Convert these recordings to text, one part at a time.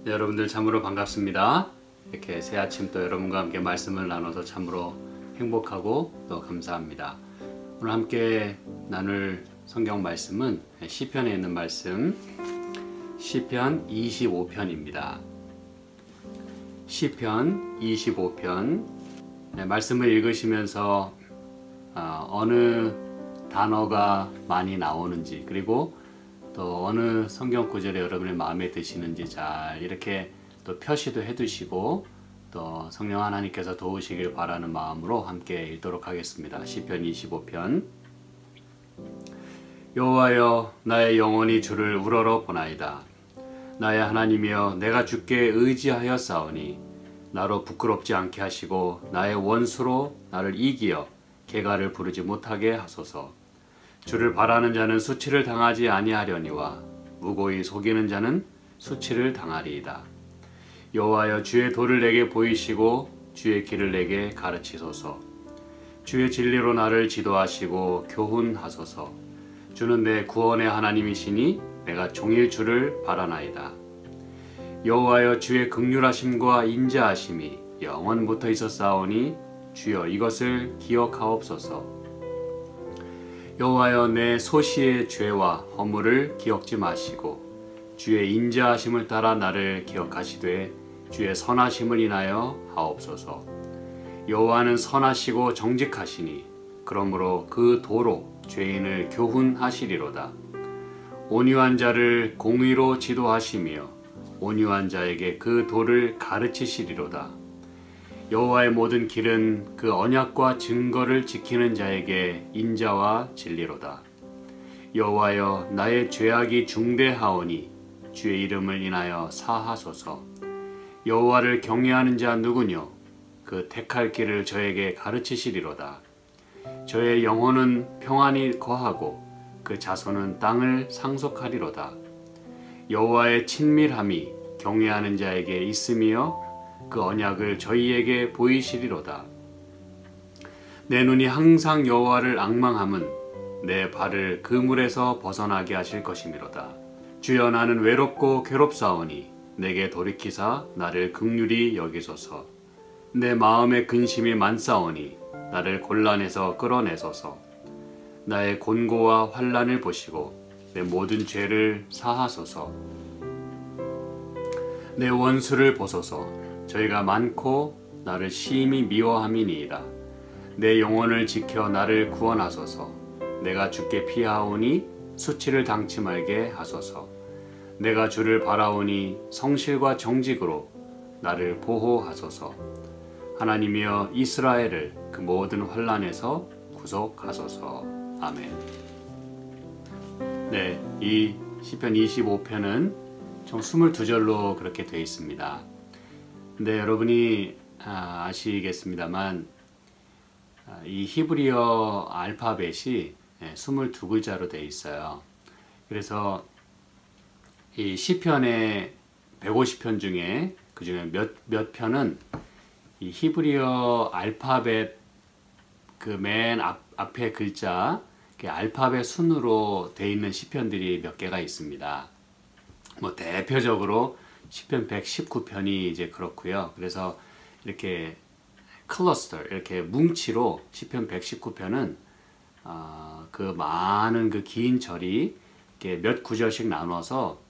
네, 여러분들 참으로 반갑습니다. 이렇게 새 아침 또 여러분과 함께 말씀을 나눠서 참으로 행복하고 또 감사합니다. 오늘 함께 나눌 성경 말씀은 시편에 있는 말씀 시편 25편입니다. 시편 25편 말씀을 읽으시면서 어느 단어가 많이 나오는지, 그리고 또 어느 성경 구절이 여러분의 마음에 드시는지 잘 이렇게 또 표시도 해두시고 또 성령 하나님께서 도우시길 바라는 마음으로 함께 읽도록 하겠습니다. 시편 25편. 여호와여, 나의 영혼이 주를 우러러 보나이다. 나의 하나님이여, 내가 주께 의지하여 싸우니 나로 부끄럽지 않게 하시고 나의 원수로 나를 이기어 개가를 부르지 못하게 하소서. 주를 바라는 자는 수치를 당하지 아니하려니와 무고히 속이는 자는 수치를 당하리이다. 여호와여, 주의 도를 내게 보이시고 주의 길을 내게 가르치소서. 주의 진리로 나를 지도하시고 교훈하소서. 주는 내 구원의 하나님이시니 내가 종일 주를 바라나이다. 여호와여, 주의 긍휼하심과 인자하심이 영원부터 있었사오니 주여 이것을 기억하옵소서. 여호와여, 내 소시의 죄와 허물을 기억지 마시고 주의 인자하심을 따라 나를 기억하시되 주의 선하심을 인하여 하옵소서. 여호와는 선하시고 정직하시니 그러므로 그 도로 죄인을 교훈하시리로다. 온유한 자를 공의로 지도하시며 온유한 자에게 그 도를 가르치시리로다. 여호와의 모든 길은 그 언약과 증거를 지키는 자에게 인자와 진리로다. 여호와여, 나의 죄악이 중대하오니 주의 이름을 인하여 사하소서. 여호와를 경외하는 자 누구뇨? 그 택할 길을 저에게 가르치시리로다. 저의 영혼은 평안히 거하고 그 자손은 땅을 상속하리로다. 여호와의 친밀함이 경외하는 자에게 있으며 그 언약을 저희에게 보이시리로다. 내 눈이 항상 여호와를 앙망함은 내 발을 그물에서 벗어나게 하실 것이미로다. 주여, 나는 외롭고 괴롭사오니 내게 돌이키사 나를 긍휼히 여기소서. 내 마음에 근심이 많사오니 나를 곤란에서 끌어내소서. 나의 곤고와 환난을 보시고 내 모든 죄를 사하소서. 내 원수를 보소서. 저희가 많고 나를 심히 미워함이니이다. 내 영혼을 지켜 나를 구원하소서. 내가 주께 피하오니 수치를 당치 말게 하소서. 내가 주를 바라오니 성실과 정직으로 나를 보호하소서. 하나님이여, 이스라엘을 그 모든 환난에서 구속하소서. 아멘. 네, 이 시편 25편은 총 22절로 그렇게 되어 있습니다. 근데 여러분이 아시겠습니다만 이 히브리어 알파벳이 22글자로 되어 있어요. 그래서 이 시편의 150편 중에 그 중에 몇 편은 이 히브리어 알파벳 그 맨 앞에 글자 알파벳 순으로 되어 있는 시편들이 몇 개가 있습니다. 뭐 대표적으로 시편 119편이 이제 그렇고요. 그래서 이렇게 클러스터, 이렇게 뭉치로 시편 119편은 그 많은 그 긴 절이 이렇게 몇 구절씩 나눠서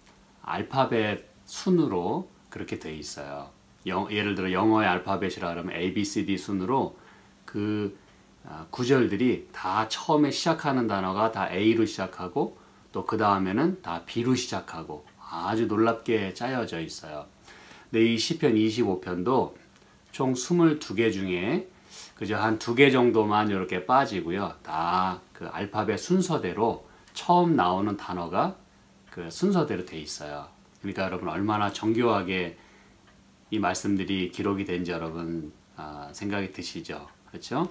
알파벳 순으로 그렇게 돼 있어요. 예를 들어 영어의 알파벳이라 그러면 A, B, C, D 순으로 그 구절들이 다 처음에 시작하는 단어가 다 A로 시작하고 또 그 다음에는 다 B로 시작하고 아주 놀랍게 짜여져 있어요. 근데 이 시편 25편도 총 22개 중에 그저 한 2개 정도만 이렇게 빠지고요. 다 그 알파벳 순서대로 처음 나오는 단어가 그 순서대로 돼 있어요. 그러니까 여러분 얼마나 정교하게 이 말씀들이 기록이 된지 여러분 생각이 드시죠? 그렇죠?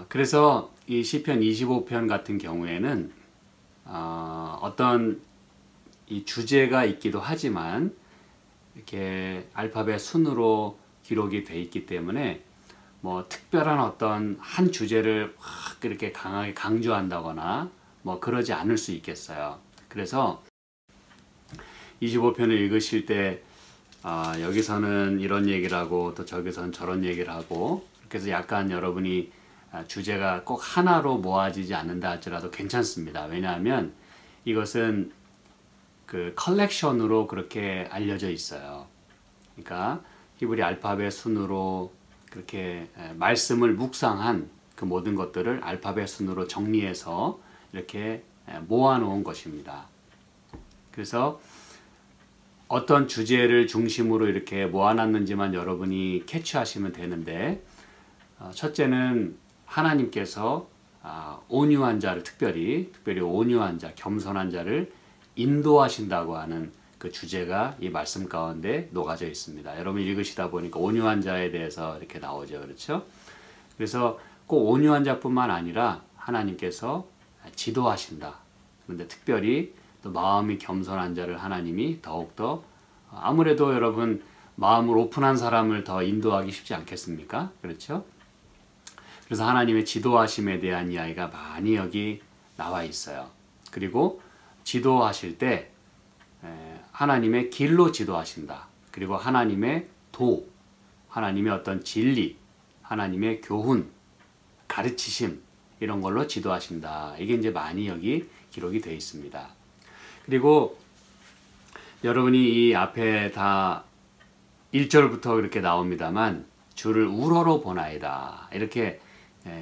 그래서 이 시편 25편 같은 경우에는 어떤 이 주제가 있기도 하지만 이렇게 알파벳 순으로 기록이 돼 있기 때문에 뭐 특별한 어떤 한 주제를 확 이렇게 강하게 강조한다거나 뭐 그러지 않을 수 있겠어요. 그래서 25편을 읽으실 때 여기서는 이런 얘기를 하고 또 저기서는 저런 얘기를 하고, 그래서 약간 여러분이 주제가 꼭 하나로 모아지지 않는다 할지라도 괜찮습니다. 왜냐하면 이것은 그 컬렉션으로 그렇게 알려져 있어요. 그러니까 히브리 알파벳 순으로 그렇게 말씀을 묵상한 그 모든 것들을 알파벳 순으로 정리해서 이렇게 모아놓은 것입니다. 그래서 어떤 주제를 중심으로 이렇게 모아놨는지만 여러분이 캐치하시면 되는데, 첫째는 하나님께서 온유한 자를 특별히 온유한 자, 겸손한 자를 인도하신다고 하는 그 주제가 이 말씀 가운데 녹아져 있습니다. 여러분 읽으시다 보니까 온유한 자에 대해서 이렇게 나오죠. 그렇죠? 그래서 꼭 온유한 자뿐만 아니라 하나님께서 지도하신다. 그런데 특별히 또 마음이 겸손한 자를 하나님이 더욱더, 아무래도 여러분 마음을 오픈한 사람을 더 인도하기 쉽지 않겠습니까? 그렇죠? 그래서 하나님의 지도하심에 대한 이야기가 많이 여기 나와 있어요. 그리고 지도하실 때 하나님의 길로 지도하신다. 그리고 하나님의 하나님의 어떤 진리, 하나님의 교훈, 가르치심, 이런 걸로 지도하신다. 이게 이제 많이 여기 기록이 되어 있습니다. 그리고 여러분이 이 앞에 다 1절부터 그렇게 나옵니다만, 주를 우러러 보나이다. 이렇게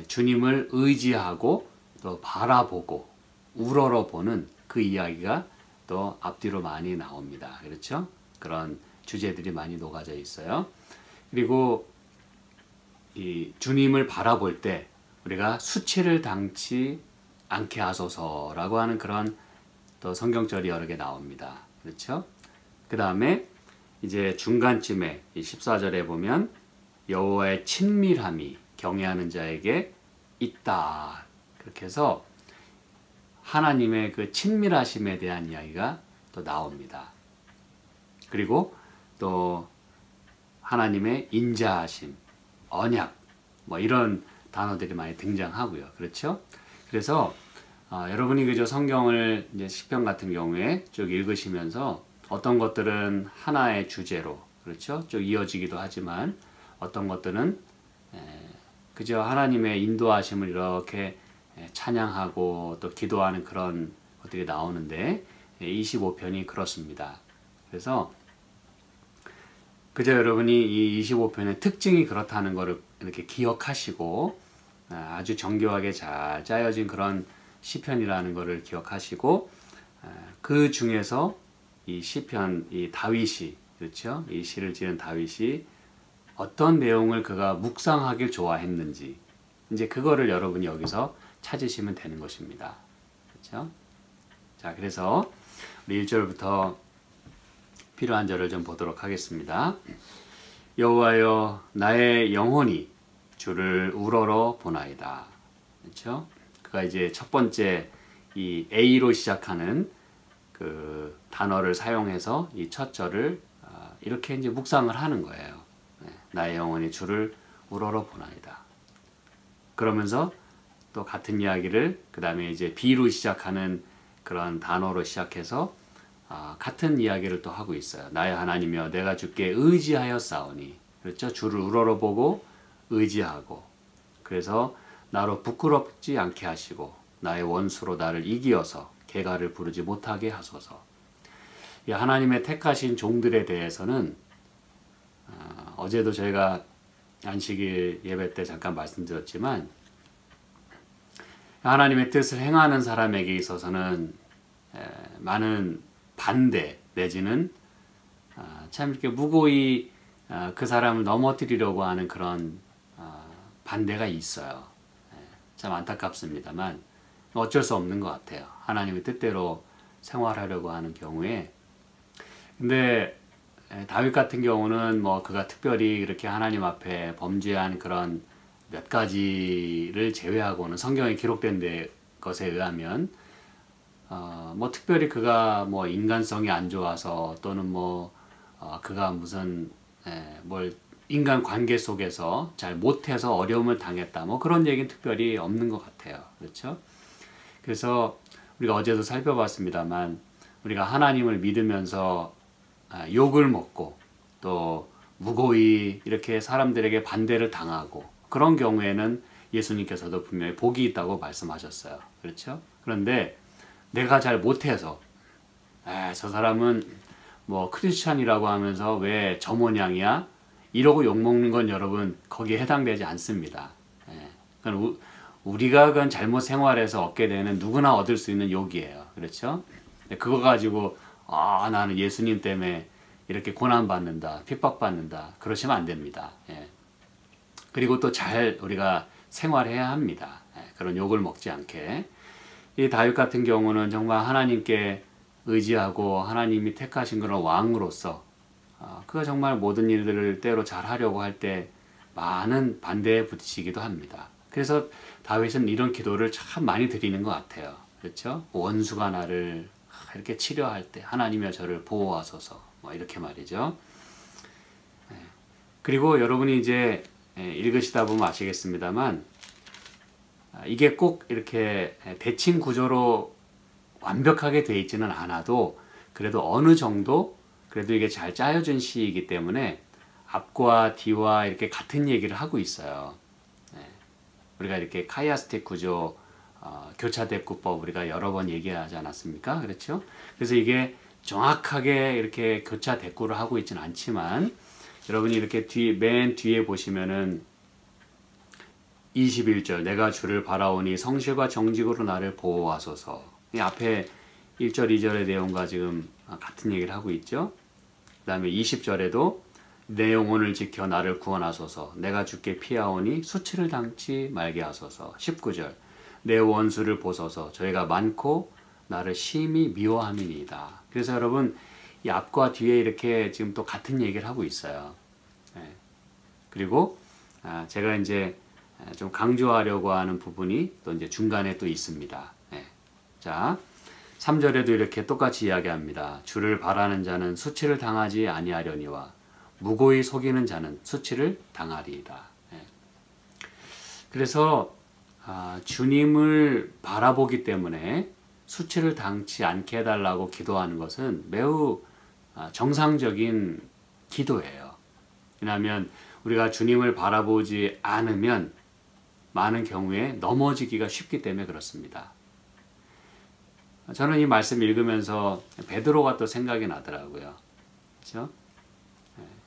주님을 의지하고 또 바라보고 우러러 보는 그 이야기가 또 앞뒤로 많이 나옵니다. 그렇죠? 그런 주제들이 많이 녹아져 있어요. 그리고 이 주님을 바라볼 때 우리가 수치를 당치 않게 하소서라고 하는 그런 또 성경절이 여러 개 나옵니다. 그렇죠? 그 다음에 이제 중간쯤에 이 14절에 보면 여호와의 친밀함이 경외하는 자에게 있다. 그렇게 해서 하나님의 그 친밀하심에 대한 이야기가 또 나옵니다. 그리고 또 하나님의 인자하심, 언약, 뭐 이런 단어들이 많이 등장하고요. 그렇죠? 그래서 여러분이 그저 성경을 이제 시편 같은 경우에 쭉 읽으시면서 어떤 것들은 하나의 주제로, 그렇죠? 쭉 이어지기도 하지만 어떤 것들은 그저 하나님의 인도하심을 이렇게 찬양하고 또 기도하는 그런 것들이 나오는데, 25편이 그렇습니다. 그래서 그저 여러분이 이 25편의 특징이 그렇다는 것을 이렇게 기억하시고, 아주 정교하게 잘 짜여진 그런 시편이라는 것을 기억하시고, 그 중에서 이 시편, 이 다윗이, 그렇죠? 이 시를 지은 다윗이 어떤 내용을 그가 묵상하길 좋아했는지, 이제 그거를 여러분이 여기서 찾으시면 되는 것입니다. 그렇죠? 자, 그래서 우리 1절부터 필요한 절을 좀 보도록 하겠습니다. 여호와여, 나의 영혼이 주를 우러러 보나이다. 그렇죠? 그가 이제 첫 번째 이 A로 시작하는 그 단어를 사용해서 이 첫 절을 이렇게 이제 묵상을 하는 거예요. 나의 영혼이 주를 우러러 보나이다. 그러면서 또 같은 이야기를 그 다음에 이제 B로 시작하는 그런 단어로 시작해서 같은 이야기를 또 하고 있어요. 나의 하나님이여, 내가 주께 의지하였사오니. 그렇죠? 주를 우러러보고 의지하고, 그래서 나로 부끄럽지 않게 하시고 나의 원수로 나를 이기어서 개가를 부르지 못하게 하소서. 이 하나님의 택하신 종들에 대해서는 어제도 저희가 안식일 예배 때 잠깐 말씀드렸지만, 하나님의 뜻을 행하는 사람에게 있어서는 많은 반대 내지는 참 이렇게 무고히 그 사람을 넘어뜨리려고 하는 그런 반대가 있어요. 참 안타깝습니다만 어쩔 수 없는 것 같아요. 하나님의 뜻대로 생활하려고 하는 경우에. 근데 다윗 같은 경우는 뭐 그가 특별히 이렇게 하나님 앞에 범죄한 그런 몇 가지를 제외하고는 성경에 기록된 것에 의하면 뭐 특별히 그가 뭐 인간성이 안 좋아서 또는 뭐 그가 무슨 뭘 인간 관계 속에서 잘 못해서 어려움을 당했다, 뭐 그런 얘기는 특별히 없는 것 같아요. 그렇죠? 그래서 우리가 어제도 살펴봤습니다만 우리가 하나님을 믿으면서 욕을 먹고 또 무고히 이렇게 사람들에게 반대를 당하고 그런 경우에는 예수님께서도 분명히 복이 있다고 말씀하셨어요. 그렇죠? 그런데 내가 잘 못해서 저 사람은 뭐 크리스찬이라고 하면서 왜 저 모양이야? 이러고 욕먹는 건 여러분 거기에 해당되지 않습니다. 우리가 그건 잘못 생활해서 얻게 되는 누구나 얻을 수 있는 욕이에요. 그렇죠? 그거 가지고 나는 예수님 때문에 이렇게 고난받는다, 핍박받는다 그러시면 안 됩니다. 그리고 또 잘 우리가 생활해야 합니다. 그런 욕을 먹지 않게. 이 다윗 같은 경우는 정말 하나님께 의지하고 하나님이 택하신 그런 왕으로서 그가 정말 모든 일들을 때로 잘 하려고 할 때 많은 반대에 부딪히기도 합니다. 그래서 다윗은 이런 기도를 참 많이 드리는 것 같아요. 그렇죠? 원수가 나를 이렇게 치려할 때 하나님이여 저를 보호하소서 뭐 이렇게 말이죠. 그리고 여러분이 이제 읽으시다 보면 아시겠습니다만 이게 꼭 이렇게 대칭 구조로 완벽하게 되어 있지는 않아도 그래도 어느 정도 그래도 이게 잘 짜여진 시이기 때문에 앞과 뒤와 이렇게 같은 얘기를 하고 있어요. 우리가 이렇게 카이아스틱 구조 교차대꾸법 우리가 여러 번 얘기하지 않았습니까? 그렇죠? 그래서 이게 정확하게 이렇게 교차대꾸를 하고 있지는 않지만 여러분이 이렇게 맨 뒤에 보시면은 21절 내가 주를 바라오니 성실과 정직으로 나를 보호하소서. 이 앞에 1절 2절의 내용과 지금 같은 얘기를 하고 있죠. 그 다음에 20절에도 내 영혼을 지켜 나를 구원하소서. 내가 주께 피하오니 수치를 당치 말게 하소서. 19절 내 원수를 보소서. 저희가 많고 나를 심히 미워함이니이다. 그래서 여러분 이 앞과 뒤에 이렇게 지금 또 같은 얘기를 하고 있어요. 그리고 제가 이제 좀 강조하려고 하는 부분이 또 이제 중간에 또 있습니다. 자, 3절에도 이렇게 똑같이 이야기합니다. 주를 바라는 자는 수치를 당하지 아니하려니와 무고히 속이는 자는 수치를 당하리이다. 그래서 주님을 바라보기 때문에 수치를 당치 않게 해달라고 기도하는 것은 매우 정상적인 기도예요. 왜냐하면 우리가 주님을 바라보지 않으면 많은 경우에 넘어지기가 쉽기 때문에 그렇습니다. 저는 이 말씀 읽으면서 베드로가 또 생각이 나더라고요. 그렇죠?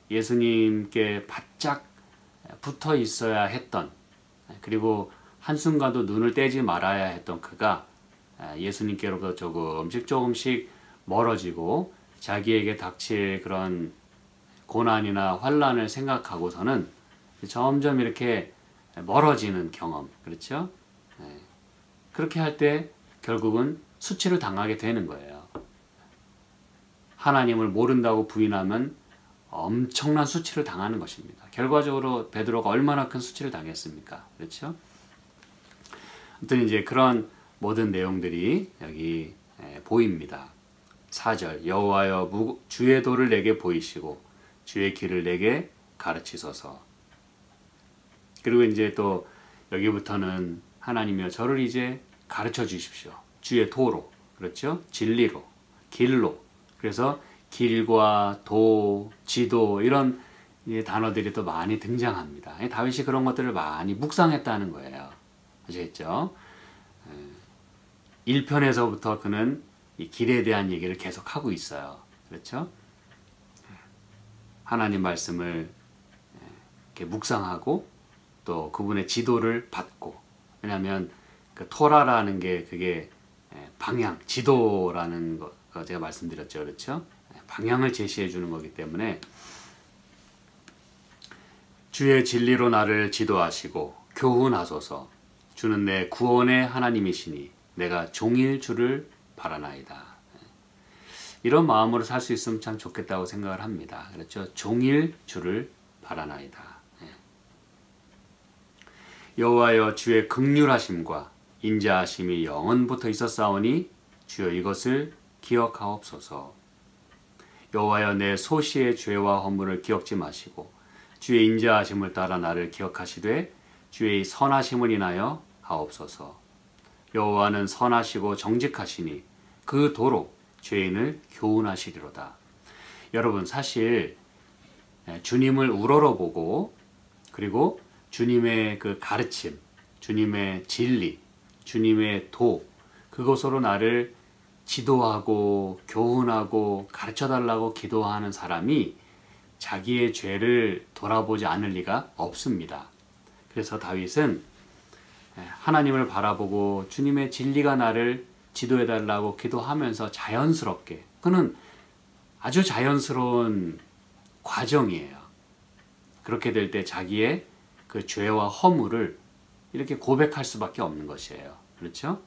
예수님께 바짝 붙어 있어야 했던 그리고 한순간도 눈을 떼지 말아야 했던 그가 예수님께로부터 조금씩 멀어지고 자기에게 닥칠 그런 고난이나 환난을 생각하고서는 점점 이렇게 멀어지는 경험, 그렇죠? 그렇게 할 때 결국은 수치를 당하게 되는 거예요. 하나님을 모른다고 부인하면 엄청난 수치를 당하는 것입니다. 결과적으로 베드로가 얼마나 큰 수치를 당했습니까? 그렇죠? 아무튼 이제 그런 모든 내용들이 여기 보입니다. 4절 여호와여 주의 도를 내게 보이시고 주의 길을 내게 가르치소서. 그리고 이제 또 여기부터는 하나님이여 저를 이제 가르쳐 주십시오. 주의 도로, 그렇죠? 진리로, 길로. 그래서 길과 도, 지도 이런 단어들이 또 많이 등장합니다. 다윗이 그런 것들을 많이 묵상했다는 거예요. 아시겠죠? 1편에서부터 그는 이 길에 대한 얘기를 계속 하고 있어요. 그렇죠? 하나님 말씀을 이렇게 묵상하고 또 그분의 지도를 받고, 왜냐하면 그 토라라는 게 그게 방향, 지도라는 거 제가 말씀드렸죠. 그렇죠? 방향을 제시해 주는 거기 때문에 주의 진리로 나를 지도하시고 교훈하소서. 주는 내 구원의 하나님이시니 내가 종일 주를 바라나이다. 이런 마음으로 살 수 있으면 참 좋겠다고 생각을 합니다. 그렇죠? 종일 주를 바라나이다. 여호와여 주의 긍휼하심과 인자하심이 영원부터 있었사오니 주여 이것을 기억하옵소서. 여호와여 내 소시의 죄와 허물을 기억지 마시고 주의 인자하심을 따라 나를 기억하시되 주의 선하심을 인하여 하옵소서. 여호와는 선하시고 정직하시니 그 도로 죄인을 교훈하시리로다. 여러분, 사실 주님을 우러러보고 그리고 주님의 그 가르침, 주님의 진리, 주님의 도, 그것으로 나를 지도하고 교훈하고 가르쳐달라고 기도하는 사람이 자기의 죄를 돌아보지 않을 리가 없습니다. 그래서 다윗은 하나님을 바라보고 주님의 진리가 나를 지도해달라고 기도하면서 자연스럽게, 그는 아주 자연스러운 과정이에요. 그렇게 될 때 자기의 그 죄와 허물을 이렇게 고백할 수밖에 없는 것이에요. 그렇죠?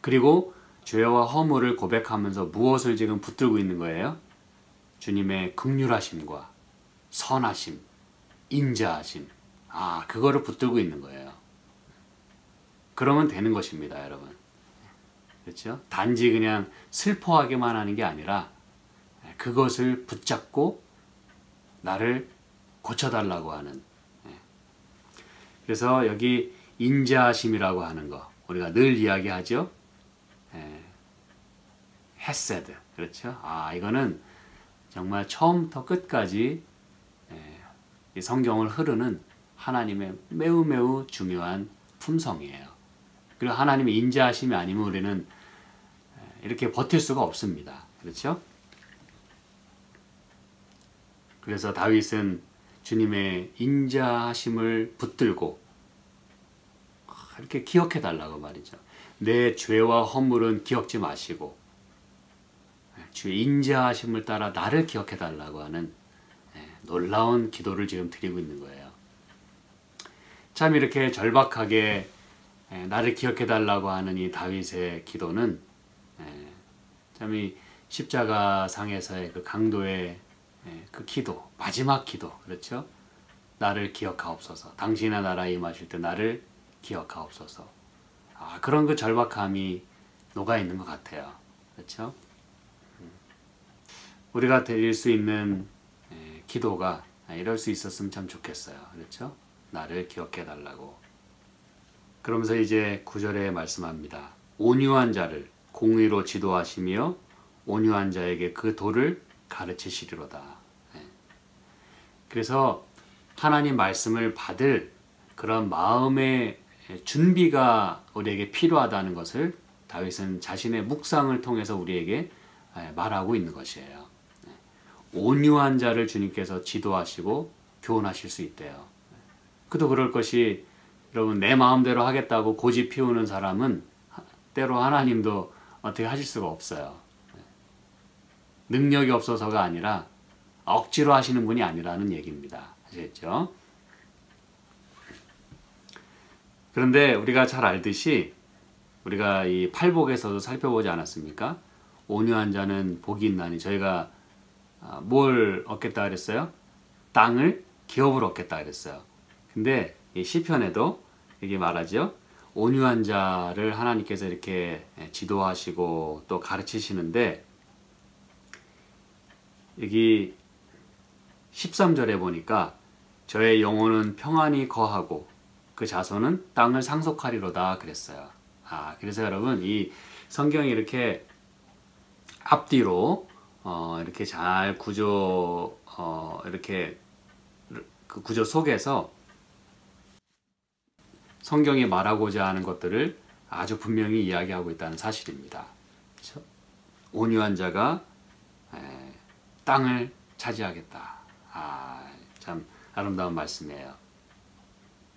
그리고 죄와 허물을 고백하면서 무엇을 지금 붙들고 있는 거예요? 주님의 긍휼하심과 선하심, 인자하심, 그거를 붙들고 있는 거예요. 그러면 되는 것입니다, 여러분. 그렇죠? 단지 그냥 슬퍼하기만 하는 게 아니라 그것을 붙잡고 나를 고쳐달라고 하는. 그래서 여기 인자하심이라고 하는 거, 우리가 늘 이야기하죠. 헤세드, 그렇죠? 이거는 정말 처음부터 끝까지 이 성경을 흐르는 하나님의 매우 매우 중요한 품성이에요. 그리고 하나님의 인자하심이 아니면 우리는 이렇게 버틸 수가 없습니다. 그렇죠? 그래서 다윗은 주님의 인자하심을 붙들고 이렇게 기억해 달라고 말이죠. 내 죄와 허물은 기억지 마시고 주의 인자하심을 따라 나를 기억해 달라고 하는 놀라운 기도를 지금 드리고 있는 거예요. 참 이렇게 절박하게 나를 기억해 달라고 하는 이 다윗의 기도는 참 이 십자가 상에서의 그 강도의 그 기도, 마지막 기도, 그렇죠? 나를 기억하옵소서. 당신의 나라에 임하실 때 나를 기억하옵소서. 그런 그 절박함이 녹아 있는 것 같아요. 그렇죠? 우리가 드릴 수 있는 기도가 이럴 수 있었으면 참 좋겠어요. 그렇죠? 나를 기억해 달라고. 그러면서 이제 9절에 말씀합니다. 온유한 자를 공의로 지도하시며 온유한 자에게 그 도를 가르치시리로다. 그래서 하나님 말씀을 받을 그런 마음의 준비가 우리에게 필요하다는 것을 다윗은 자신의 묵상을 통해서 우리에게 말하고 있는 것이에요. 온유한 자를 주님께서 지도하시고 교훈하실 수 있대요. 그도 그럴 것이, 여러분, 내 마음대로 하겠다고 고집 피우는 사람은 때로 하나님도 어떻게 하실 수가 없어요. 능력이 없어서가 아니라 억지로 하시는 분이 아니라는 얘기입니다. 아시겠죠? 그런데 우리가 잘 알듯이 우리가 이 팔복에서도 살펴보지 않았습니까? 온유한 자는 복이 있나니, 저희가 뭘 얻겠다 그랬어요? 땅을 기업으로 얻겠다 그랬어요. 근데 이 시편에도 이게 말하죠. 온유한 자를 하나님께서 이렇게 지도하시고 또 가르치시는데, 여기 13절에 보니까 저의 영혼은 평안히 거하고 그 자손은 땅을 상속하리로다 그랬어요. 그래서 여러분, 이 성경이 이렇게 앞뒤로 이렇게 잘 이렇게 그 구조 속에서 성경이 말하고자 하는 것들을 아주 분명히 이야기하고 있다는 사실입니다. 그렇죠? 온유한 자가 땅을 차지하겠다. 참 아름다운 말씀이에요.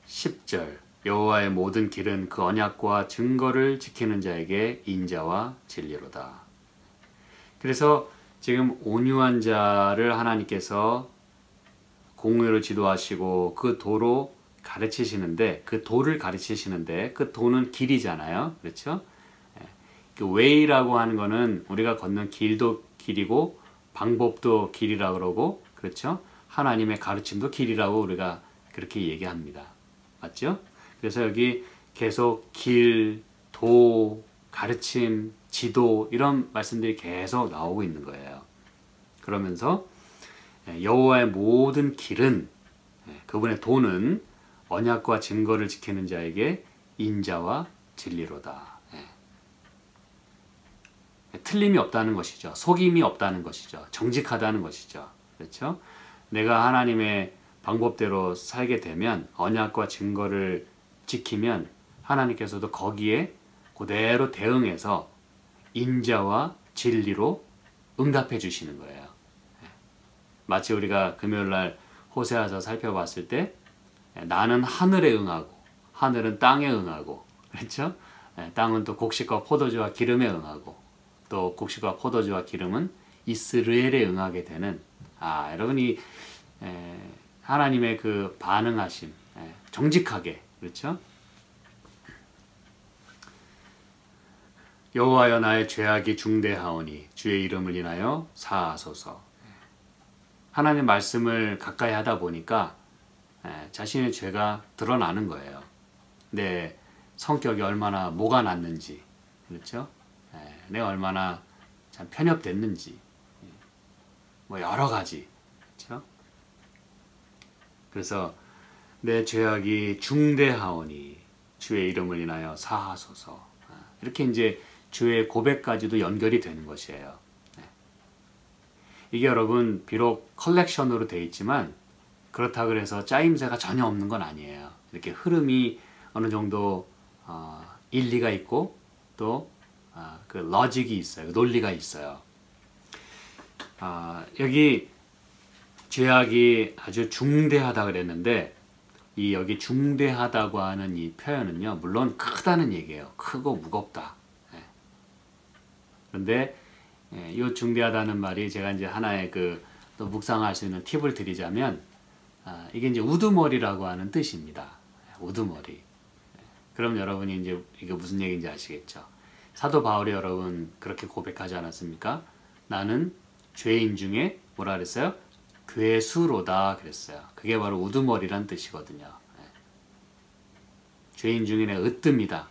10절, 여호와의 모든 길은 그 언약과 증거를 지키는 자에게 인자와 진리로다. 그래서 지금 온유한 자를 하나님께서 공의로 지도하시고 그 도로 가르치시는데, 그 도를 가르치시는데, 그 도는 길이잖아요. 그렇죠? 그 웨이라고 하는 거는 우리가 걷는 길도 길이고 방법도 길이라고 그러고, 그렇죠? 하나님의 가르침도 길이라고 우리가 그렇게 얘기합니다. 맞죠? 그래서 여기 계속 길, 도, 가르침, 지도, 이런 말씀들이 계속 나오고 있는 거예요. 그러면서 여호와의 모든 길은, 그분의 도는 언약과 증거를 지키는 자에게 인자와 진리로다. 틀림이 없다는 것이죠. 속임이 없다는 것이죠. 정직하다는 것이죠. 그렇죠? 내가 하나님의 방법대로 살게 되면, 언약과 증거를 지키면 하나님께서도 거기에 그대로 대응해서 인자와 진리로 응답해 주시는 거예요. 마치 우리가 금요일날 호세아서 살펴봤을 때, 나는 하늘에 응하고 하늘은 땅에 응하고, 그렇죠? 땅은 또 곡식과 포도주와 기름에 응하고, 또 곡식과 포도주와 기름은 이스라엘에 응하게 되는, 여러분이 하나님의 그 반응하심, 정직하게, 그렇죠? 여호와여, 나의 죄악이 중대하오니 주의 이름을 인하여 사하소서. 하나님 말씀을 가까이 하다 보니까 자신의 죄가 드러나는 거예요. 내 성격이 얼마나 모가 났는지, 그렇죠? 내가 얼마나 참 편협됐는지, 뭐 여러 가지, 그렇죠? 그래서 내 죄악이 중대하오니 주의 이름을 인하여 사하소서. 이렇게 이제 주의 고백까지도 연결이 되는 것이에요. 이게 여러분 비록 컬렉션으로 되어 있지만 그렇다 그래서 짜임새가 전혀 없는 건 아니에요. 이렇게 흐름이 어느 정도 일리가 있고 또 그 로직이 있어요. 논리가 있어요. 여기 죄악이 아주 중대하다 그랬는데 이 여기 중대하다고 하는 이 표현은요, 물론 크다는 얘기예요. 크고 무겁다. 그런데 이 중대하다는 말이 제가 이제 하나의 또 묵상할 수 있는 팁을 드리자면, 이게 이제 우두머리라고 하는 뜻입니다. 우두머리. 그럼 여러분이 이제 이게 무슨 얘기인지 아시겠죠? 사도 바울이 여러분 그렇게 고백하지 않았습니까? 나는 죄인 중에 뭐라 그랬어요? 괴수로다 그랬어요. 그게 바로 우두머리란 뜻이거든요. 죄인 중에 내가 으뜸이다.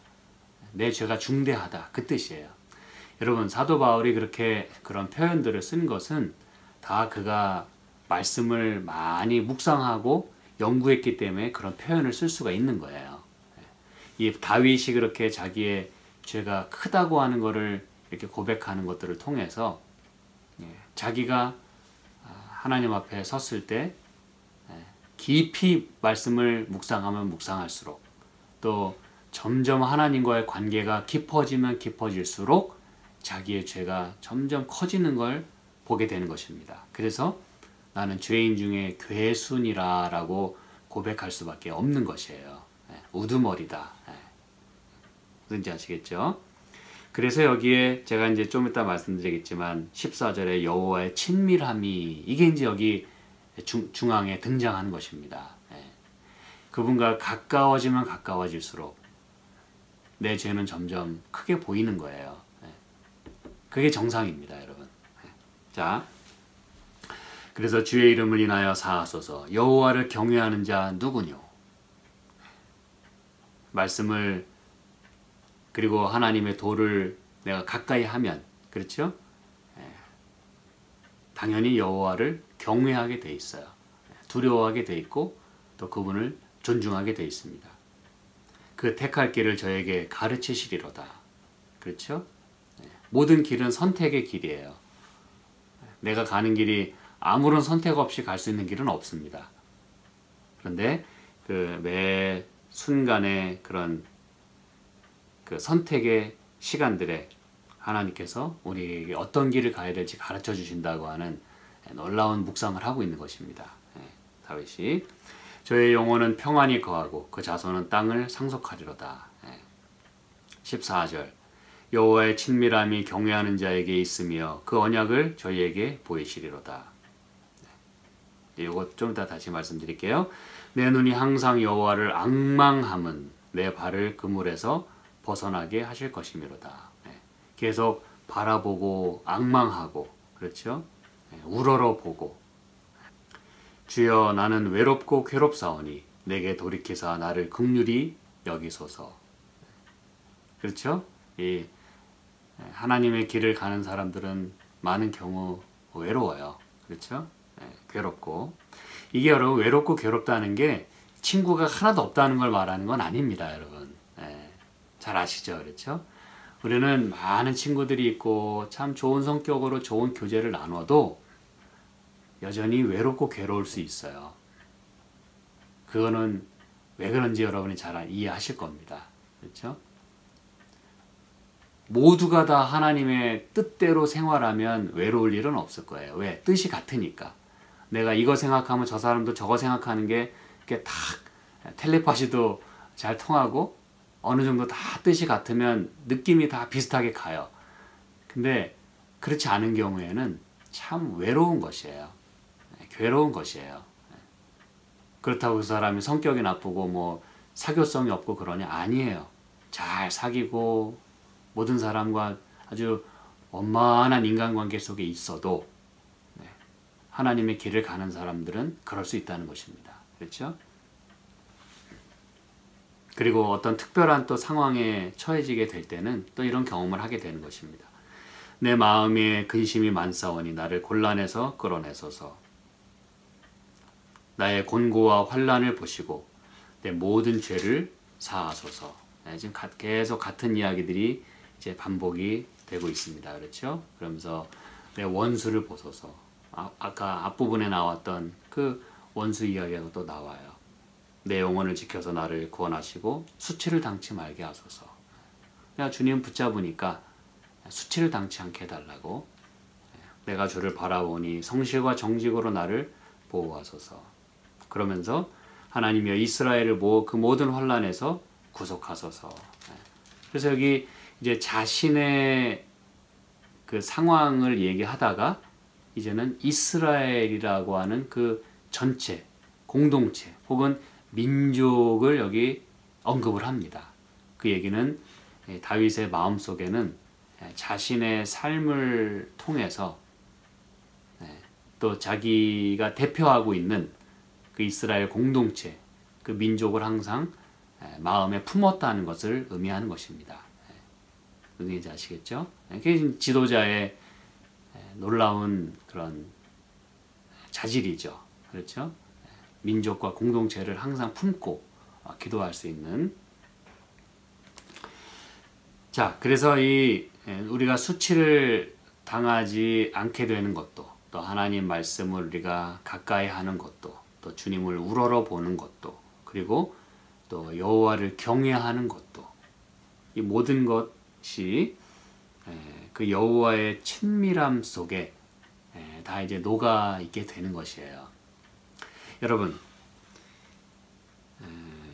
내 죄가 중대하다. 그 뜻이에요. 여러분 사도 바울이 그렇게 그런 표현들을 쓴 것은 다 그가 말씀을 많이 묵상하고 연구했기 때문에 그런 표현을 쓸 수가 있는 거예요. 이 다윗이 그렇게 자기의 죄가 크다고 하는 것을 이렇게 고백하는 것들을 통해서 자기가 하나님 앞에 섰을 때 깊이 말씀을 묵상하면 묵상할수록, 또 점점 하나님과의 관계가 깊어지면 깊어질수록 자기의 죄가 점점 커지는 걸 보게 되는 것입니다. 그래서 나는 죄인 중에 괴순이라 라고 고백할 수밖에 없는 것이에요. 우두머리다. 무슨지 아시겠죠? 그래서 여기에 제가 이제 좀 이따 말씀드리겠지만 14절에 여호와의 친밀함이, 이게 이제 여기 중앙에 등장하는 것입니다. 그분과 가까워지면 가까워질수록 내 죄는 점점 크게 보이는 거예요. 그게 정상입니다, 여러분. 자, 그래서 주의 이름을 인하여 사하소서. 여호와를 경외하는 자 누구뇨? 말씀을 그리고 하나님의 도를 내가 가까이 하면, 그렇죠? 당연히 여호와를 경외하게 돼 있어요. 두려워하게 돼 있고 또 그분을 존중하게 돼 있습니다. 그 택할 길을 저에게 가르치시리로다. 그렇죠? 모든 길은 선택의 길이에요. 내가 가는 길이 아무런 선택 없이 갈 수 있는 길은 없습니다. 그런데 그 매 순간의 그런 그 선택의 시간들에 하나님께서 우리에게 어떤 길을 가야 될지 가르쳐 주신다고 하는 놀라운 묵상을 하고 있는 것입니다. 다윗이 저의 영혼은 평안히 거하고 그 자손은 땅을 상속하리로다. 14절 여호와의 친밀함이 경외하는 자에게 있으며 그 언약을 저희에게 보이시리로다. 이것 좀 이따 다시 말씀드릴게요. 내 눈이 항상 여호와를 앙망함은 내 발을 그물에서 벗어나게 하실 것이미로다. 계속 바라보고 앙망하고, 그렇죠? 우러러 보고, 주여 나는 외롭고 괴롭사오니 내게 돌이키사 나를 긍휼히 여기소서. 그렇죠? 이 하나님의 길을 가는 사람들은 많은 경우 외로워요. 그렇죠? 괴롭고. 이게 여러분 외롭고 괴롭다는 게 친구가 하나도 없다는 걸 말하는 건 아닙니다, 여러분. 잘 아시죠? 그렇죠? 우리는 많은 친구들이 있고 참 좋은 성격으로 좋은 교제를 나눠도 여전히 외롭고 괴로울 수 있어요. 그거는 왜 그런지 여러분이 잘 이해하실 겁니다. 그렇죠? 모두가 다 하나님의 뜻대로 생활하면 외로울 일은 없을 거예요. 왜? 뜻이 같으니까. 내가 이거 생각하면 저 사람도 저거 생각하는 게 이렇게 딱 텔레파시도 잘 통하고 어느 정도 다 뜻이 같으면 느낌이 다 비슷하게 가요. 근데 그렇지 않은 경우에는 참 외로운 것이에요. 괴로운 것이에요. 그렇다고 그 사람이 성격이 나쁘고 뭐 사교성이 없고 그러냐? 아니에요. 잘 사귀고 모든 사람과 아주 원만한 인간관계 속에 있어도 하나님의 길을 가는 사람들은 그럴 수 있다는 것입니다. 그렇죠? 그리고 어떤 특별한 또 상황에 처해지게 될 때는 또 이런 경험을 하게 되는 것입니다. 내 마음에 근심이 많사오니 나를 곤란에서 끌어내소서. 나의 곤고와 환난을 보시고 내 모든 죄를 사하소서. 지금 계속 같은 이야기들이 이제 반복이 되고 있습니다. 그렇죠? 그러면서 내 원수를 보소서. 아까 앞부분에 나왔던 그 원수 이야기가 또 나와요. 내 영혼을 지켜서 나를 구원하시고 수치를 당치 말게 하소서. 내가 주님 붙잡으니까 수치를 당치 않게 해달라고. 내가 주를 바라보니 성실과 정직으로 나를 보호하소서. 그러면서 하나님이여 이스라엘을 그 모든 환난에서 구속하소서. 그래서 여기 이제 자신의 그 상황을 얘기하다가 이제는 이스라엘이라고 하는 그 전체, 공동체 혹은 민족을 여기 언급을 합니다. 그 얘기는 다윗의 마음속에는 자신의 삶을 통해서 또 자기가 대표하고 있는 그 이스라엘 공동체, 그 민족을 항상 마음에 품었다는 것을 의미하는 것입니다. 무슨 얘기인지 아시겠죠? 그게 지도자의 놀라운 그런 자질이죠. 그렇죠? 민족과 공동체를 항상 품고 기도할 수 있는. 자, 그래서 우리가 수치를 당하지 않게 되는 것도, 또 하나님 말씀을 우리가 가까이 하는 것도, 또 주님을 우러러 보는 것도, 그리고 또 여호와를 경외하는 것도, 이 모든 것이 그 여호와의 친밀함 속에 다 이제 녹아 있게 되는 것이에요. 여러분,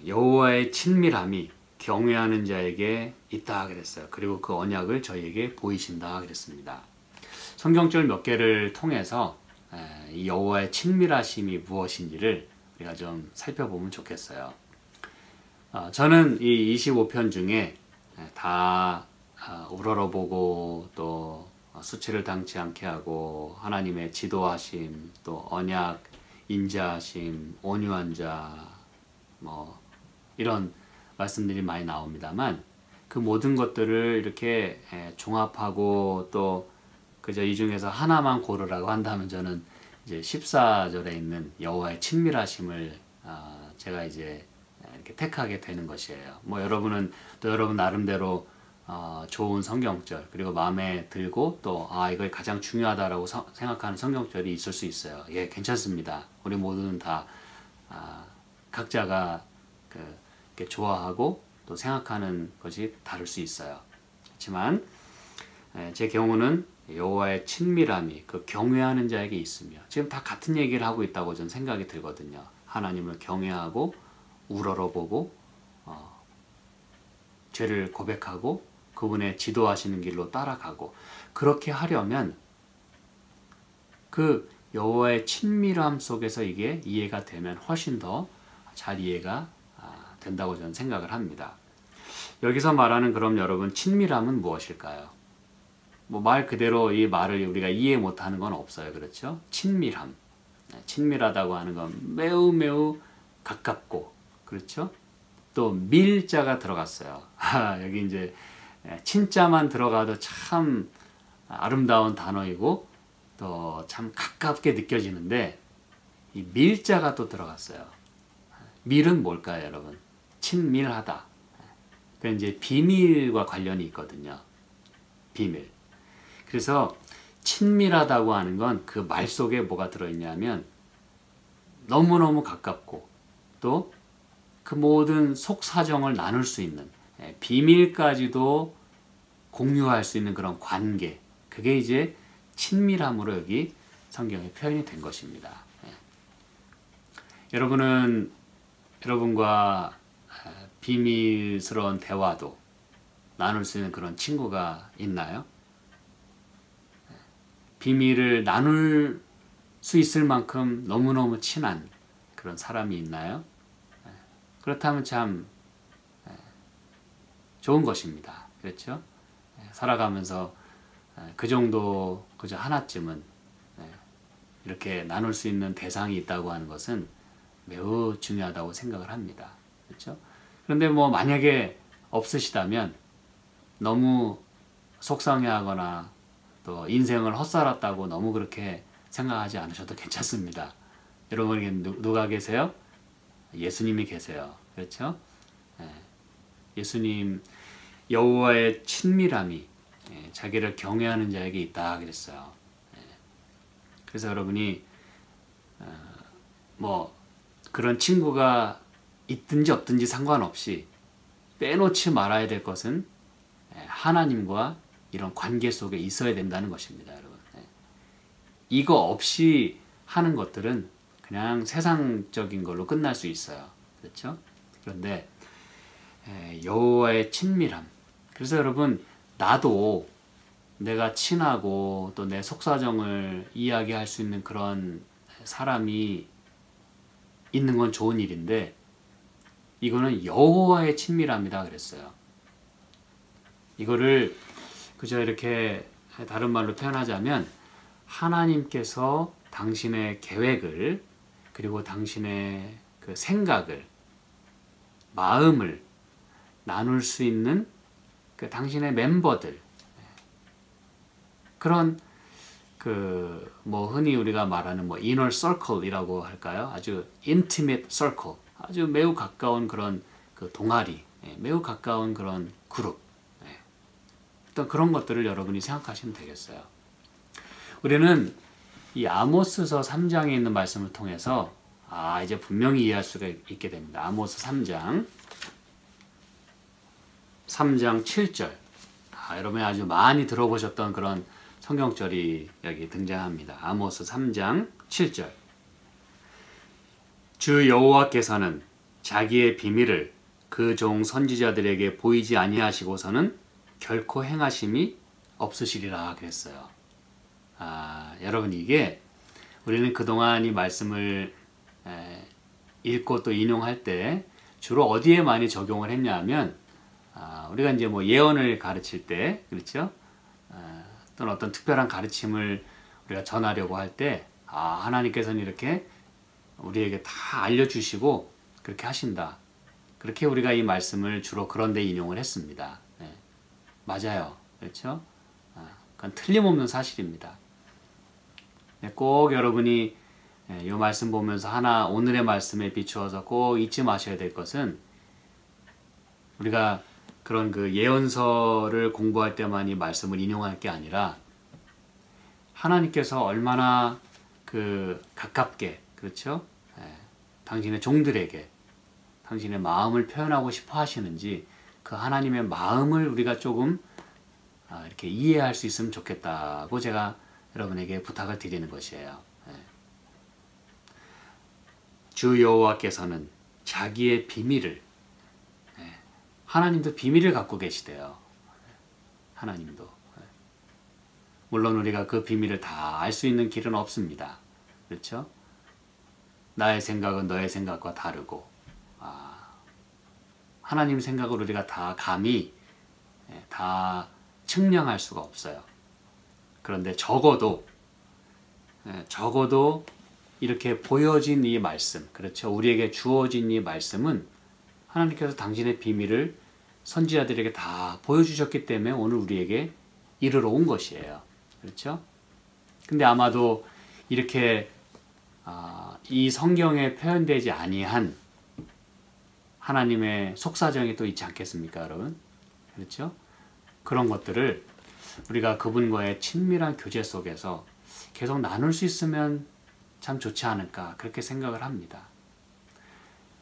여호와의 친밀함이 경외하는 자에게 있다 그랬어요. 그리고 그 언약을 저희에게 보이신다 그랬습니다. 성경절 몇 개를 통해서 이 여호와의 친밀하심이 무엇인지를 우리가 좀 살펴보면 좋겠어요. 저는 이 25편 중에 다 우러러보고 또 수치를 당치 않게 하고 하나님의 지도하심, 또 언약, 인자하심, 온유한 자, 뭐 이런 말씀들이 많이 나옵니다만 그 모든 것들을 이렇게 종합하고 또 그저 이 중에서 하나만 고르라고 한다면 저는 이제 14절에 있는 여호와의 친밀하심을 제가 이제 이렇게 택하게 되는 것이에요. 뭐 여러분은 또 여러분 나름대로 좋은 성경절 그리고 마음에 들고 또 이거 가장 중요하다라고 생각하는 성경절이 있을 수 있어요. 예, 괜찮습니다. 우리 모두는 다 각자가 이렇게 좋아하고 또 생각하는 것이 다를 수 있어요. 그렇지만 제 경우는 여호와의 친밀함이 그 경외하는 자에게 있으며 지금 다 같은 얘기를 하고 있다고 저는 생각이 들거든요. 하나님을 경외하고 우러러보고 죄를 고백하고 그분의 지도하시는 길로 따라가고 그렇게 하려면 그 여호와의 친밀함 속에서 이게 이해가 되면 훨씬 더 잘 이해가 된다고 저는 생각을 합니다. 여기서 말하는 그럼 여러분 친밀함은 무엇일까요? 뭐 말 그대로 이 말을 우리가 이해 못하는 건 없어요. 그렇죠? 친밀함. 친밀하다고 하는 건 매우 매우 가깝고 그렇죠? 또 밀자가 들어갔어요. 여기 이제 친자만 들어가도 참 아름다운 단어이고 또 참 가깝게 느껴지는데 이 밀자가 또 들어갔어요. 밀은 뭘까요, 여러분? 친밀하다. 그 이제 비밀과 관련이 있거든요. 비밀. 그래서 친밀하다고 하는 건 그 말 속에 뭐가 들어있냐면 너무너무 가깝고 또 그 모든 속사정을 나눌 수 있는 비밀까지도 공유할 수 있는 그런 관계, 그게 이제 친밀함으로 여기 성경에 표현이 된 것입니다. 여러분은 여러분과 비밀스러운 대화도 나눌 수 있는 그런 친구가 있나요? 비밀을 나눌 수 있을 만큼 너무너무 친한 그런 사람이 있나요? 그렇다면 참 좋은 것입니다. 그렇죠? 살아가면서 그 정도 그저 하나쯤은 이렇게 나눌 수 있는 대상이 있다고 하는 것은 매우 중요하다고 생각을 합니다. 그렇죠? 그런데 뭐 만약에 없으시다면 너무 속상해하거나 또 인생을 헛살았다고 너무 그렇게 생각하지 않으셔도 괜찮습니다. 여러분에게 누가 계세요? 예수님이 계세요. 그렇죠? 예수님 여호와의 친밀함이 자기를 경외하는 자에게 있다 그랬어요. 그래서 여러분이 뭐 그런 친구가 있든지 없든지 상관없이 빼놓지 말아야 될 것은 하나님과 이런 관계 속에 있어야 된다는 것입니다, 여러분. 이거 없이 하는 것들은 그냥 세상적인 걸로 끝날 수 있어요. 그렇죠? 그런데 여호와의 친밀함. 그래서 여러분, 나도 내가 친하고 또 내 속사정을 이야기할 수 있는 그런 사람이 있는 건 좋은 일인데 이거는 여호와의 친밀함이다 그랬어요. 이거를 그저 이렇게 다른 말로 표현하자면 하나님께서 당신의 계획을 그리고 당신의 그 생각을 마음을 나눌 수 있는 그 당신의 멤버들, 그런 그 뭐 흔히 우리가 말하는 뭐 inner circle이라고 할까요? 아주 intimate circle, 아주 매우 가까운 그런 그 동아리, 매우 가까운 그런 그룹, 어떤 그런 것들을 여러분이 생각하시면 되겠어요. 우리는 이 아모스서 3장에 있는 말씀을 통해서 이제 분명히 이해할 수가 있게 됩니다. 아모스 3장 7절. 여러분이 아주 많이 들어보셨던 그런 성경절이 여기 등장합니다. 아모스 3장 7절. 주 여호와께서는 자기의 비밀을 그 종 선지자들에게 보이지 아니하시고서는 결코 행하심이 없으시리라 그랬어요. 여러분, 이게 우리는 그동안 이 말씀을 읽고 또 인용할 때 주로 어디에 많이 적용을 했냐 하면 우리가 이제 뭐 예언을 가르칠 때, 그렇죠? 또는 어떤 특별한 가르침을 우리가 전하려고 할 때 하나님께서는 이렇게 우리에게 다 알려주시고 그렇게 하신다. 그렇게 우리가 이 말씀을 주로 그런 데 인용을 했습니다. 맞아요. 그렇죠? 그건 틀림없는 사실입니다. 꼭 여러분이 이 말씀 보면서 오늘의 말씀에 비추어서 꼭 잊지 마셔야 될 것은 우리가 그런 그 예언서를 공부할 때만 이 말씀을 인용할 게 아니라 하나님께서 얼마나 그 가깝게, 그렇죠? 당신의 종들에게 당신의 마음을 표현하고 싶어 하시는지 그 하나님의 마음을 우리가 조금 이렇게 이해할 수 있으면 좋겠다고 제가 여러분에게 부탁을 드리는 것이에요. 주 여호와께서는 자기의 비밀을, 하나님도 비밀을 갖고 계시대요. 하나님도. 물론 우리가 그 비밀을 다 알 수 있는 길은 없습니다. 그렇죠? 나의 생각은 너의 생각과 다르고 하나님 생각을 우리가 다 감히 다 측량할 수가 없어요. 그런데 적어도 이렇게 보여진 이 말씀, 그렇죠? 우리에게 주어진 이 말씀은 하나님께서 당신의 비밀을 선지자들에게 다 보여주셨기 때문에 오늘 우리에게 이르러 온 것이에요. 그렇죠? 근데 아마도 이렇게 이 성경에 표현되지 아니한 하나님의 속사정이 또 있지 않겠습니까, 여러분? 그렇죠? 그런 것들을 우리가 그분과의 친밀한 교제 속에서 계속 나눌 수 있으면 참 좋지 않을까 그렇게 생각을 합니다.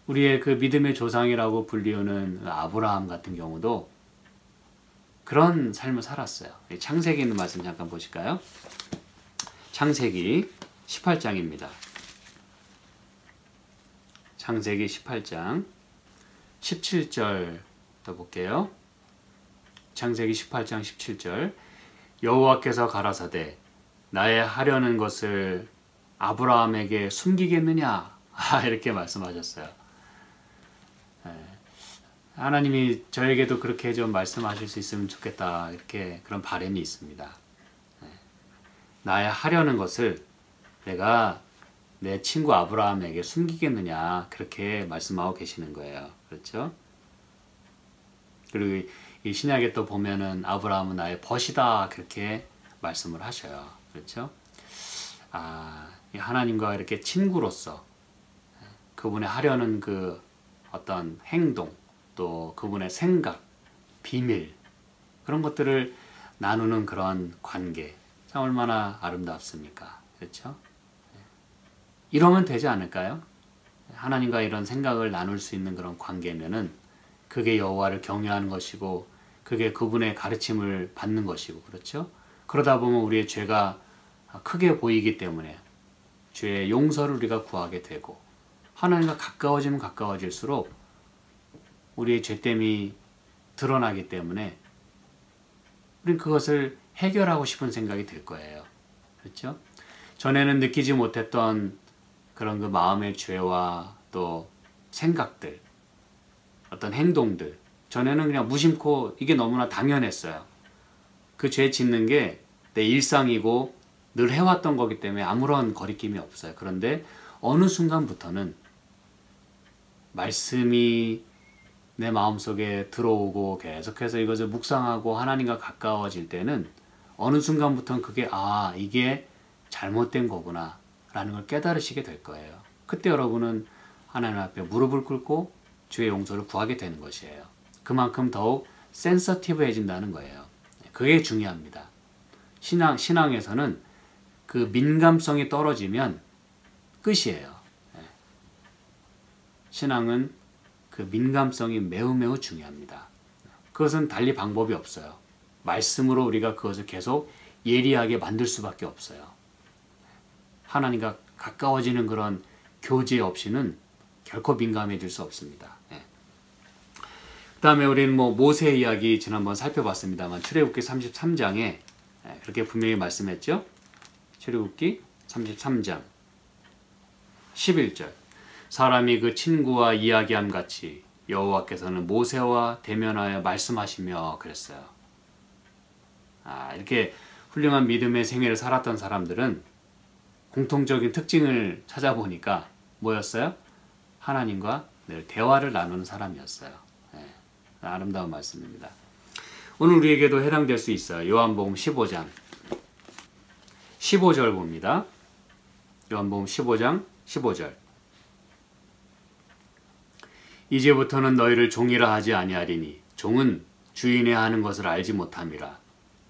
우리의 그 믿음의 조상이라고 불리우는 아브라함 같은 경우도 그런 삶을 살았어요. 창세기 있는 말씀 잠깐 보실까요? 창세기 18장입니다. 창세기 18장 17절 더 볼게요. 창세기 18장 17절 여호와께서 가라사대 나의 하려는 것을 아브라함에게 숨기겠느냐 이렇게 말씀하셨어요. 하나님이 저에게도 그렇게 좀 말씀하실 수 있으면 좋겠다 이렇게 그런 바람이 있습니다. 나의 하려는 것을 내가 내 친구 아브라함에게 숨기겠느냐 그렇게 말씀하고 계시는 거예요. 그렇죠? 그리고 이 신약에 또 보면은 아브라함은 나의 벗이다 그렇게 말씀을 하셔요. 그렇죠? 하나님과 이렇게 친구로서 그분의 하려는 그 어떤 행동 또 그분의 생각, 비밀 그런 것들을 나누는 그런 관계 참 얼마나 아름답습니까? 그렇죠? 이러면 되지 않을까요? 하나님과 이런 생각을 나눌 수 있는 그런 관계면은 그게 여호와를 경외하는 것이고 그게 그분의 가르침을 받는 것이고 그렇죠? 그러다 보면 우리의 죄가 크게 보이기 때문에 죄의 용서를 우리가 구하게 되고 하나님과 가까워지면 가까워질수록 우리의 죄됨이 드러나기 때문에 우리는 그것을 해결하고 싶은 생각이 들 거예요. 그렇죠? 전에는 느끼지 못했던 그런 그 마음의 죄와 또 생각들, 어떤 행동들 전에는 그냥 무심코 이게 너무나 당연했어요. 그 죄 짓는 게 내 일상이고 늘 해왔던 거기 때문에 아무런 거리낌이 없어요. 그런데 어느 순간부터는 말씀이 내 마음속에 들어오고 계속해서 이것을 묵상하고 하나님과 가까워질 때는 어느 순간부터는 그게 이게 잘못된 거구나 라는 걸 깨달으시게 될 거예요. 그때 여러분은 하나님 앞에 무릎을 꿇고 주의 용서를 구하게 되는 것이에요. 그만큼 더욱 센서티브해진다는 거예요. 그게 중요합니다. 신앙에서는 그 민감성이 떨어지면 끝이에요. 신앙은 그 민감성이 매우 매우 중요합니다. 그것은 달리 방법이 없어요. 말씀으로 우리가 그것을 계속 예리하게 만들 수밖에 없어요. 하나님과 가까워지는 그런 교제 없이는 결코 민감해질 수 없습니다. 그 다음에 우리는 모세 이야기 지난번 살펴봤습니다만 출애굽기 33장에 그렇게 분명히 말씀했죠. 출애굽기 33장 11절 사람이 그 친구와 이야기함 같이 여호와께서는 모세와 대면하여 말씀하시며 그랬어요. 이렇게 훌륭한 믿음의 생애를 살았던 사람들은 공통적인 특징을 찾아보니까 뭐였어요? 하나님과 늘 대화를 나누는 사람이었어요. 아름다운 말씀입니다. 오늘 우리에게도 해당될 수 있어요. 요한복음 15장 15절 봅니다. 요한복음 15장 15절 이제부터는 너희를 종이라 하지 아니하리니 종은 주인의 하는 것을 알지 못함이라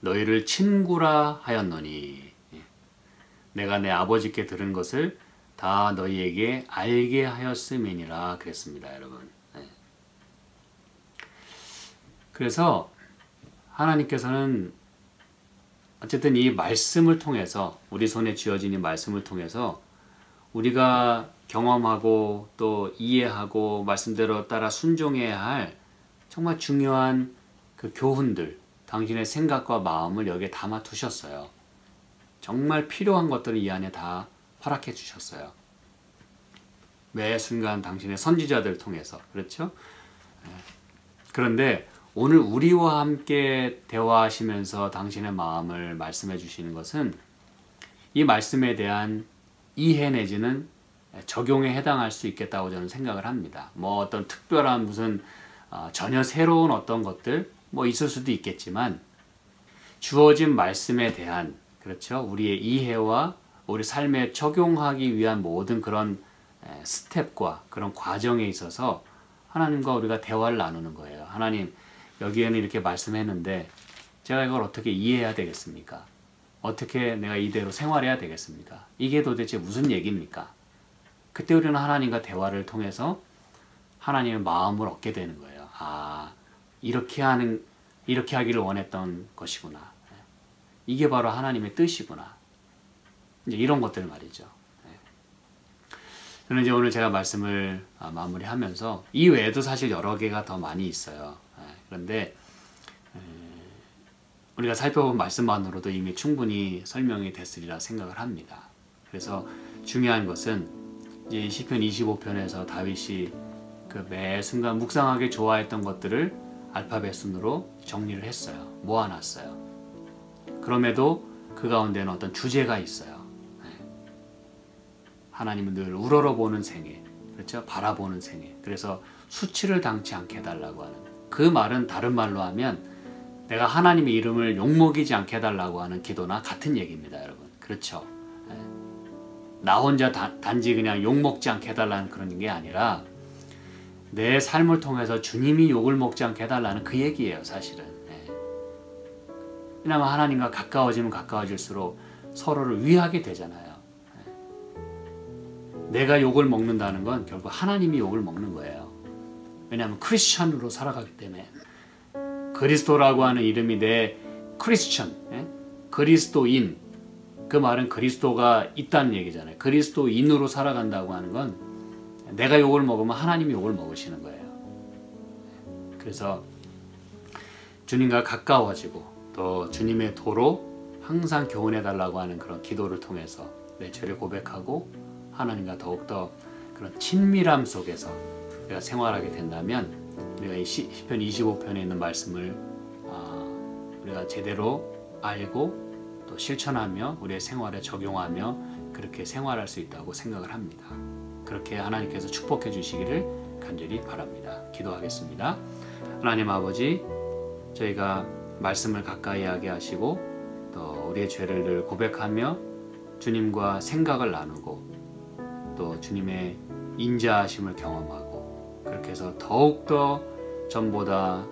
너희를 친구라 하였노니 내가 내 아버지께 들은 것을 다 너희에게 알게 하였음이니라 그랬습니다. 여러분. 그래서 하나님께서는 어쨌든 이 말씀을 통해서 우리 손에 쥐어진 이 말씀을 통해서 우리가 경험하고 또 이해하고 말씀대로 따라 순종해야 할 정말 중요한 그 교훈들 당신의 생각과 마음을 여기에 담아 두셨어요. 정말 필요한 것들을 이 안에 다 허락해 주셨어요. 매 순간 당신의 선지자들을 통해서 그렇죠? 그런데 오늘 우리와 함께 대화하시면서 당신의 마음을 말씀해 주시는 것은 이 말씀에 대한 이해 내지는 적용에 해당할 수 있겠다고 저는 생각을 합니다. 어떤 특별한 무슨 전혀 새로운 어떤 것들 있을 수도 있겠지만 주어진 말씀에 대한 그렇죠? 우리의 이해와 우리 삶에 적용하기 위한 모든 그런 스텝과 그런 과정에 있어서 하나님과 우리가 대화를 나누는 거예요. 하나님 여기에는 이렇게 말씀했는데 제가 이걸 어떻게 이해해야 되겠습니까? 어떻게 내가 이대로 생활해야 되겠습니까? 이게 도대체 무슨 얘기입니까? 그때 우리는 하나님과 대화를 통해서 하나님의 마음을 얻게 되는 거예요. 아, 이렇게 하기를 원했던 것이구나. 이게 바로 하나님의 뜻이구나. 이제 이런 것들 말이죠. 저는 이제 오늘 제가 말씀을 마무리하면서 이 외에도 사실 여러 개가 더 많이 있어요. 그런데 우리가 살펴본 말씀만으로도 이미 충분히 설명이 됐으리라 생각을 합니다. 그래서 중요한 것은 이제 시편 25편에서 다윗이 그 매 순간 묵상하게 좋아했던 것들을 알파벳 순으로 정리를 했어요. 모아놨어요. 그럼에도 그 가운데는 어떤 주제가 있어요. 하나님은 늘 우러러보는 생애, 그렇죠? 바라보는 생애. 그래서 수치를 당치 않게 해달라고 하는, 그 말은 다른 말로 하면 내가 하나님의 이름을 욕먹이지 않게 해달라고 하는 기도나 같은 얘기입니다, 여러분. 그렇죠? 나 혼자 단지 그냥 욕먹지 않게 해달라는 그런 게 아니라 내 삶을 통해서 주님이 욕을 먹지 않게 해달라는 그 얘기예요, 사실은. 왜냐하면 하나님과 가까워지면 가까워질수록 서로를 위하게 되잖아요. 내가 욕을 먹는다는 건 결국 하나님이 욕을 먹는 거예요. 왜냐하면 크리스천으로 살아가기 때문에. 그리스도라고 하는 이름이 내 크리스천, 그리스도인, 그 말은 그리스도가 있다는 얘기잖아요. 그리스도인으로 살아간다고 하는 건 내가 욕을 먹으면 하나님이 욕을 먹으시는 거예요. 그래서 주님과 가까워지고 또 주님의 도로 항상 교훈해달라고 하는 그런 기도를 통해서 내 죄를 고백하고 하나님과 더욱더 그런 친밀함 속에서 우리가 생활하게 된다면 우리가 이 시편 25편에 있는 말씀을 우리가 제대로 알고 또 실천하며 우리의 생활에 적용하며 그렇게 생활할 수 있다고 생각을 합니다. 그렇게 하나님께서 축복해 주시기를 간절히 바랍니다. 기도하겠습니다. 하나님 아버지, 저희가 말씀을 가까이 하게 하시고 또 우리의 죄를 늘 고백하며 주님과 생각을 나누고 또 주님의 인자하심을 경험하고 그렇게 해서 더욱더 전보다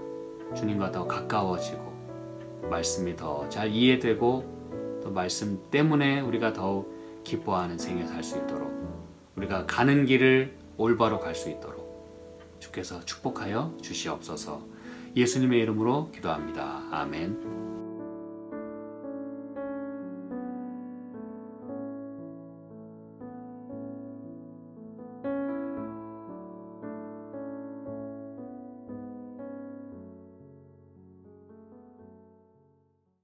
주님과 더 가까워지고 말씀이 더 잘 이해되고 또 말씀 때문에 우리가 더욱 기뻐하는 생애 살 수 있도록 우리가 가는 길을 올바로 갈 수 있도록 주께서 축복하여 주시옵소서. 예수님의 이름으로 기도합니다. 아멘.